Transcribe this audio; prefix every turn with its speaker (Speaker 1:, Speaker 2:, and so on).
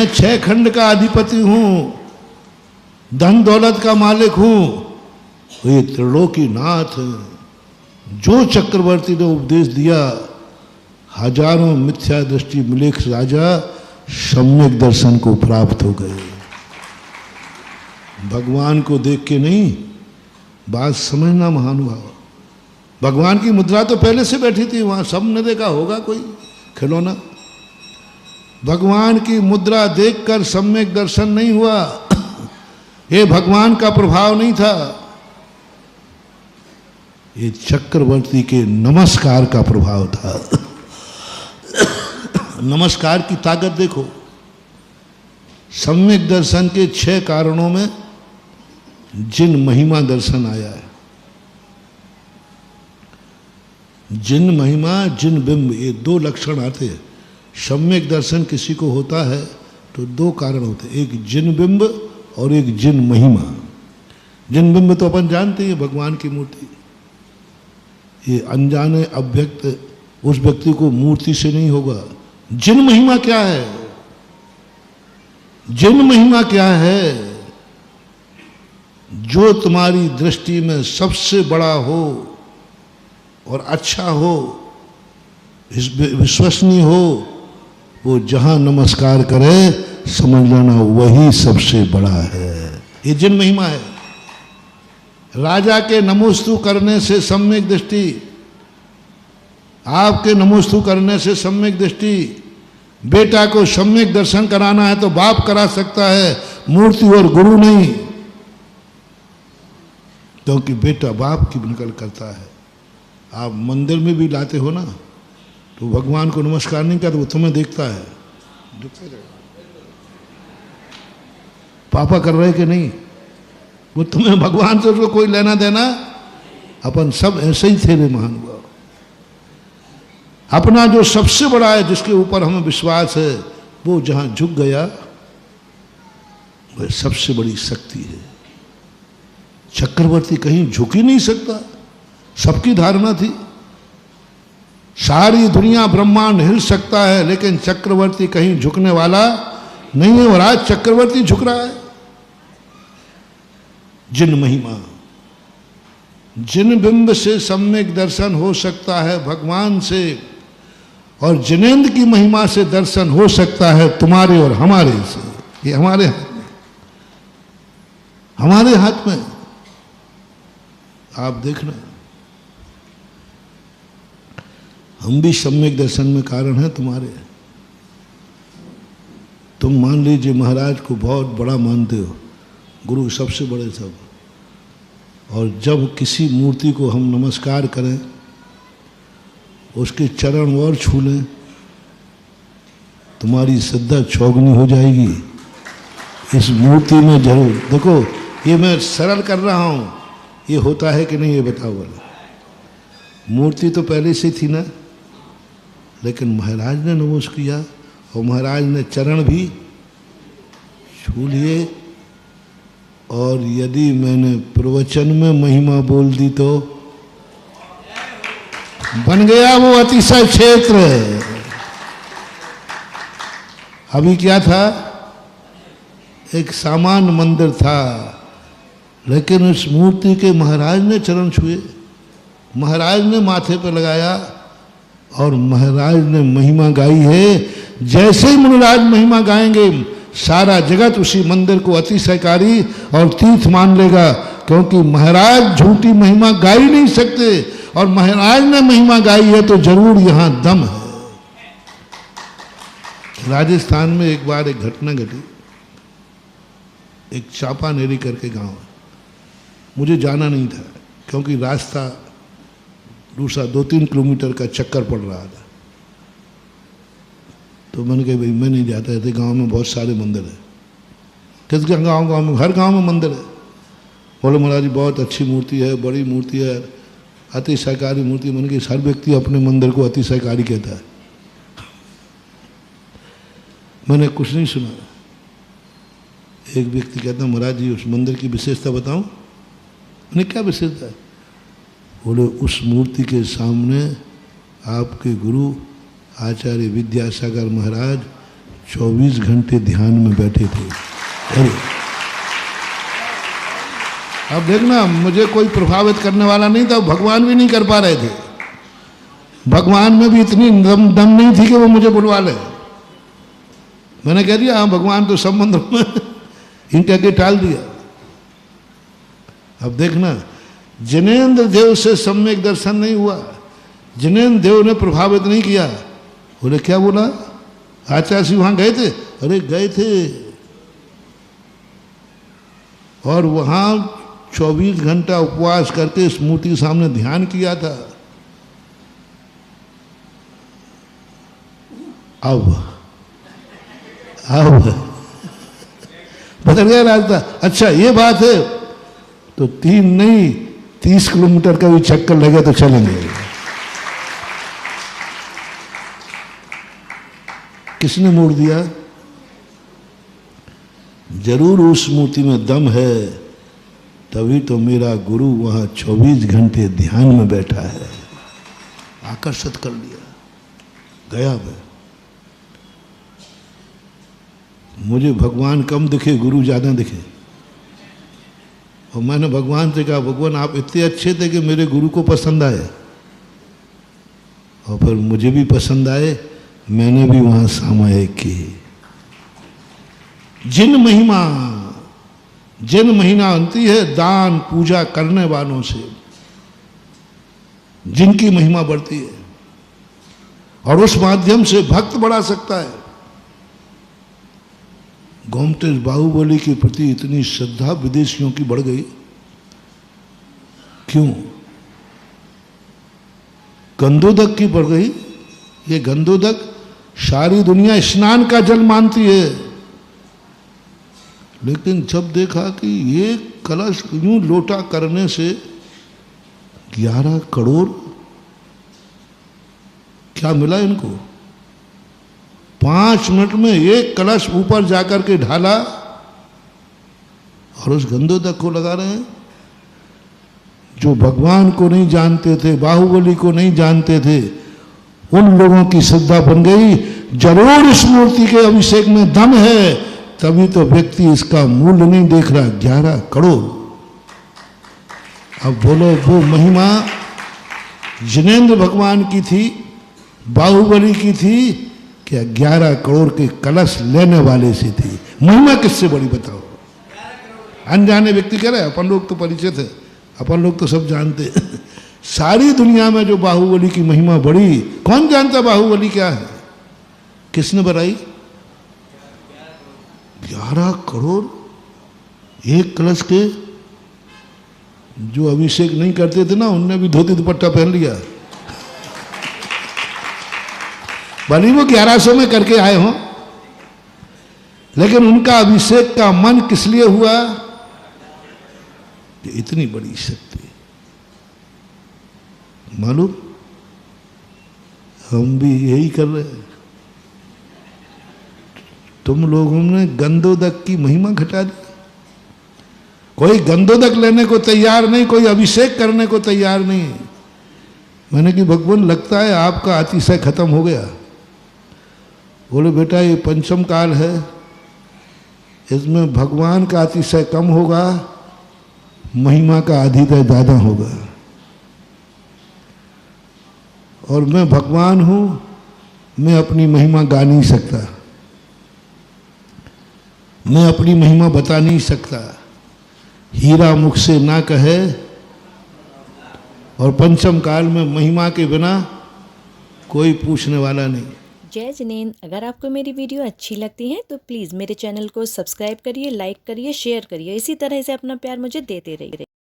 Speaker 1: मैं 6 खंड का अधिपति हूं, धन दौलत का मालिक हूं। ये त्रिलोकीनाथ जो चक्रवर्ती ने उपदेश दिया, हजारों मिथ्या दृष्टि मिलेक्ष राजा सम्यक दर्शन को प्राप्त हो गए। भगवान को देख के नहीं, बात समझना महानुभाव। भगवान की मुद्रा तो पहले से बैठी थी वहां, सबने देखा होगा कोई खिलौना। भगवान की मुद्रा देखकर सम्यक दर्शन नहीं हुआ, ये भगवान का प्रभाव नहीं था, ये चक्रवर्ती के नमस्कार का प्रभाव था। नमस्कार की ताकत देखो। सम्यक दर्शन के 6 कारणों में जिन महिमा दर्शन आया है, जिन महिमा जिन बिंब, ये 2 लक्षण आते हैं। सम्यक दर्शन किसी को होता है तो 2 कारण होते हैं, एक जिन बिंब और एक जिन महिमा। जिन बिंब तो अपन जानते हैं भगवान की मूर्ति, ये अनजाने अव्यक्त उस व्यक्ति को मूर्ति से नहीं होगा। जिन महिमा क्या है? जिन महिमा क्या है? जो तुम्हारी दृष्टि में सबसे बड़ा हो और अच्छा हो, विश्वसनीय हो, वो जहां नमस्कार करे समझ लेना वही सबसे बड़ा है। ये जिन महिमा है। राजा के नमोस्तु करने से सम्यक दृष्टि, आपके नमोस्तु करने से सम्यक दृष्टि। बेटा को सम्यक दर्शन कराना है तो बाप करा सकता है, मूर्ति और गुरु नहीं, क्योंकि बेटा बाप की नकल करता है। आप मंदिर में भी लाते हो ना, तो भगवान को नमस्कार नहीं करते, वो तुम्हें देखता है, पापा कर रहे कि नहीं, वो तुम्हें, भगवान से उसको कोई लेना देना। अपन सब ऐसे ही थे रे महानुभाव। अपना जो सबसे बड़ा है, जिसके ऊपर हमें विश्वास है, वो जहां झुक गया वह सबसे बड़ी शक्ति है। चक्रवर्ती कहीं झुक ही नहीं सकता, सबकी धारणा थी सारी दुनिया ब्रह्मांड हिल सकता है, लेकिन चक्रवर्ती कहीं झुकने वाला नहीं है, और आज चक्रवर्ती झुक रहा है। जिन महिमा, जिन बिंब से सम्यक दर्शन हो सकता है भगवान से, और जिनेंद्र की महिमा से दर्शन हो सकता है तुम्हारे और हमारे से। ये हमारे हाथ में, हमारे हाथ में। आप देखना, हम भी सम्यक दर्शन में कारण हैं तुम्हारे। तुम मान लीजिए महाराज को बहुत बड़ा मानते हो, गुरु सबसे बड़े सब, और जब किसी मूर्ति को हम नमस्कार करें, उसके चरण और छू लें, तुम्हारी श्रद्धा चौगनी हो जाएगी। इस मूर्ति में जरूर देखो, ये मैं सरल कर रहा हूं, ये होता है कि नहीं ये बताओ बोला। मूर्ति तो पहले से थी ना, लेकिन महाराज ने नमस्कार किया और महाराज ने चरण भी छू लिए, और यदि मैंने प्रवचन में महिमा बोल दी तो बन गया वो अतिशय क्षेत्र। अभी क्या था, एक सामान्य मंदिर था, लेकिन उस मूर्ति के महाराज ने चरण छुए, महाराज ने माथे पर लगाया, और महाराज ने महिमा गाई है। जैसे ही मुनिराज महिमा गाएंगे, सारा जगत उसी मंदिर को अतिशयकारी और तीर्थ मान लेगा, क्योंकि महाराज झूठी महिमा गा ही नहीं सकते, और महाराज ने महिमा गाई है तो जरूर यहां दम है। राजस्थान में एक बार एक घटना घटी। एक चापानेरी करके गांव है, मुझे जाना नहीं था, क्योंकि रास्ता दूसरा 2-3 किलोमीटर का चक्कर पड़ रहा था। तो मैंने कहा भाई मैं नहीं जाता, ऐसे गांव में बहुत सारे मंदिर है। किस गांव में, हर गांव में मंदिर है। बोले महाराज जी बहुत अच्छी मूर्ति है, बड़ी मूर्ति है, अतिशयकारी मूर्ति। मैंने कहा हर व्यक्ति अपने मंदिर को अतिशयकारी कहता है, मैंने कुछ नहीं सुना। एक व्यक्ति कहता महाराज जी उस मंदिर की विशेषता बताऊं। मैंने क्या विशेषता है? बोले उस मूर्ति के सामने आपके गुरु आचार्य विद्यासागर महाराज 24 घंटे ध्यान में बैठे थे। अरे अब देखना, मुझे कोई प्रभावित करने वाला नहीं था, भगवान भी नहीं कर पा रहे थे। भगवान में भी इतनी दम नहीं थी कि वो मुझे बुलवा ले। मैंने कह दिया हाँ भगवान तो संबंध में इनके आगे टाल दिया। अब देखना, जिनेंद्र देव से सम्यक दर्शन नहीं हुआ, जिनेंद्र देव ने प्रभावित नहीं किया। बोले क्या बोला, आचार्य सिंह वहां गए थे? अरे गए थे, और वहां 24 घंटा उपवास करके इस मूर्ति के सामने ध्यान किया था। अब बदल गया रास्ता। अच्छा ये बात है, तो 3 नहीं 30 किलोमीटर का भी चक्कर लगे तो चलेंगे। किसने मोड़ दिया? जरूर उस मूर्ति में दम है, तभी तो मेरा गुरु वहां 24 घंटे ध्यान में बैठा है। आकर्षित कर लिया, गया मैं। मुझे भगवान कम दिखे, गुरु ज्यादा दिखे। और मैंने भगवान से कहा, भगवान आप इतने अच्छे थे कि मेरे गुरु को पसंद आए, और फिर मुझे भी पसंद आए, मैंने भी वहां सामायिक की। जिन महीना बनती है दान पूजा करने वालों से, जिनकी महिमा बढ़ती है, और उस माध्यम से भक्त बढ़ा सकता है। गोमतेश बाहुबली के प्रति इतनी श्रद्धा विदेशियों की बढ़ गई, क्यों? गंधोदक की बढ़ गई। ये गंधोदक सारी दुनिया स्नान का जल मानती है, लेकिन जब देखा कि ये कलश यूं लोटा करने से 11 करोड़ क्या मिला इनको? 5 मिनट में एक कलश ऊपर जाकर के ढाला, और उस गंधोदक को लगा रहे हैं। जो भगवान को नहीं जानते थे, बाहुबली को नहीं जानते थे, उन लोगों की श्रद्धा बन गई। जरूर इस मूर्ति के अभिषेक में दम है, तभी तो व्यक्ति इसका मूल्य नहीं देख रहा। 11 करोड़। अब बोलो, वो महिमा जिनेंद्र भगवान की थी, बाहुबली की थी, क्या 11 करोड़ के कलश लेने वाले से थी? महिमा किससे बड़ी बताओ? अनजाने व्यक्ति कह रहे, अपन लोग तो परिचित है, अपन लोग तो सब जानते। सारी दुनिया में जो बाहुबली की महिमा बड़ी, कौन जानता बाहुबली क्या है? किसने बताई? 11 करोड़ एक कलश के। जो अभिषेक नहीं करते थे ना, उनने भी धोती दुपट्टा पहन लिया। भले वो 1100 में करके आए हों, लेकिन उनका अभिषेक का मन किस लिए हुआ? इतनी बड़ी शक्ति मालूम। हम भी यही कर रहे हैं। तुम लोगों ने गंधोदक की महिमा घटा दी। कोई गंधोदक लेने को तैयार नहीं, कोई अभिषेक करने को तैयार नहीं। मैंने कि भगवान लगता है आपका अतिशय खत्म हो गया। बोले बेटा ये पंचम काल है, इसमें भगवान का अतिशय कम होगा, महिमा का अधिकतर ज्यादा होगा। और मैं भगवान हूं, मैं अपनी महिमा गा नहीं सकता, मैं अपनी महिमा बता नहीं सकता। हीरा मुख से ना कहे, और पंचम काल में महिमा के बिना कोई पूछने वाला नहीं।
Speaker 2: जय जिनेंद्र। अगर आपको मेरी वीडियो अच्छी लगती है तो प्लीज़ मेरे चैनल को सब्सक्राइब करिए, लाइक करिए, शेयर करिए। इसी तरह से अपना प्यार मुझे देते रहिए।